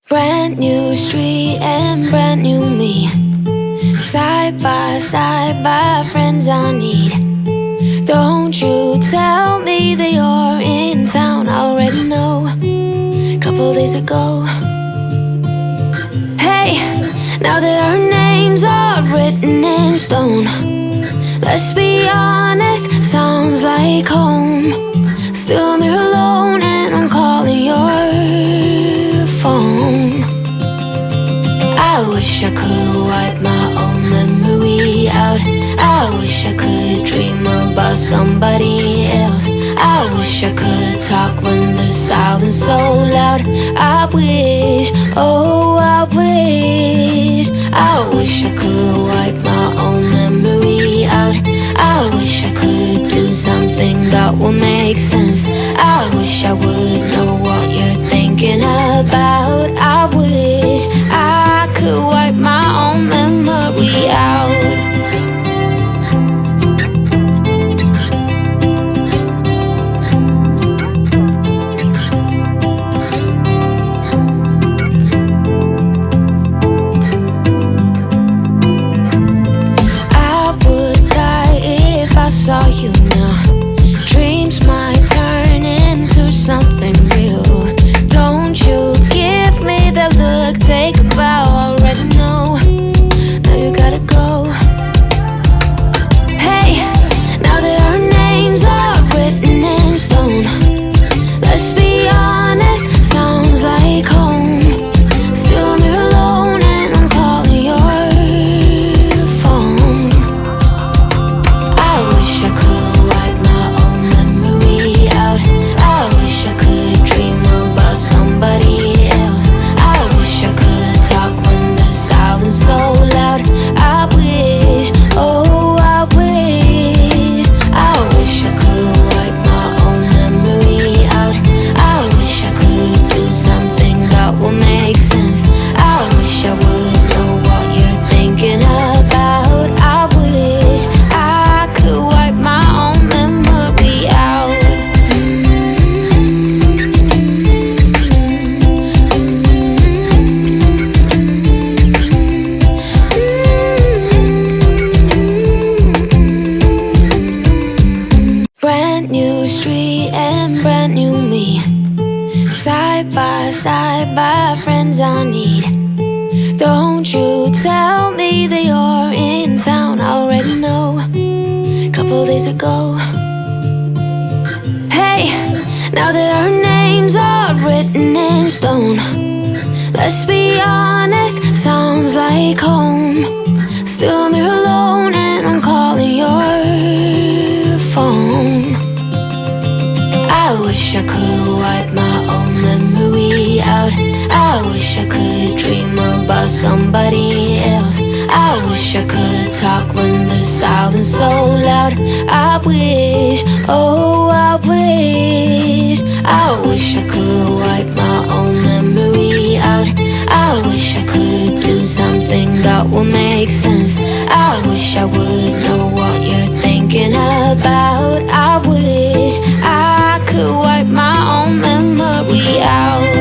Brand new street and brand new me. Side by friends I need. Don't you tell me that you're in town, I already know. Couple days ago. Hey, now that our names are written in stone, let's be honest, sounds like home. Still I'm here alone and I'm calling your phone. I wish I could wipe my own memory out. I wish I could dream about somebody else. I wish I could talk when the silence so loud. I wish, oh I wish. I wish I could wipe my own memory out. I wish I could do something that would make sense. I wish I would know what you're thinking about. I wish I could wipe my own memory out. I saw you now. Dreams might turn into something real. Don't you give me that look, take a bow, I already know. Now you gotta go. Hey, now that our names are written in stone, let's be honest, sounds like home. Still I'm here alone and I'm calling your phone. I wish I could wipe my own memory out. I wish I could dream about somebody else. I wish I could talk when the silence so loud. I wish, oh I wish. I wish I could wipe my own memory out. I wish I could do something that would make sense. I wish I would know what you're thinking about. I wish I could wipe my own memory out. Brand new street and brand new me. Side by friends I need. Don't you tell me that you're in town, I already know. Couple days ago. Hey, now that our names are written in stone, let's be honest, sounds like home. Still I'm here alone and I'm calling your phone. I wish I could wipe my own memory out. I wish I could dream about somebody else. I wish I could talk when the silence so loud. I wish, oh I wish. I wish I could wipe my own memory out. I wish I could do something that would make sense. I wish I would know what you're thinking about. I wish I could wipe my own memory out.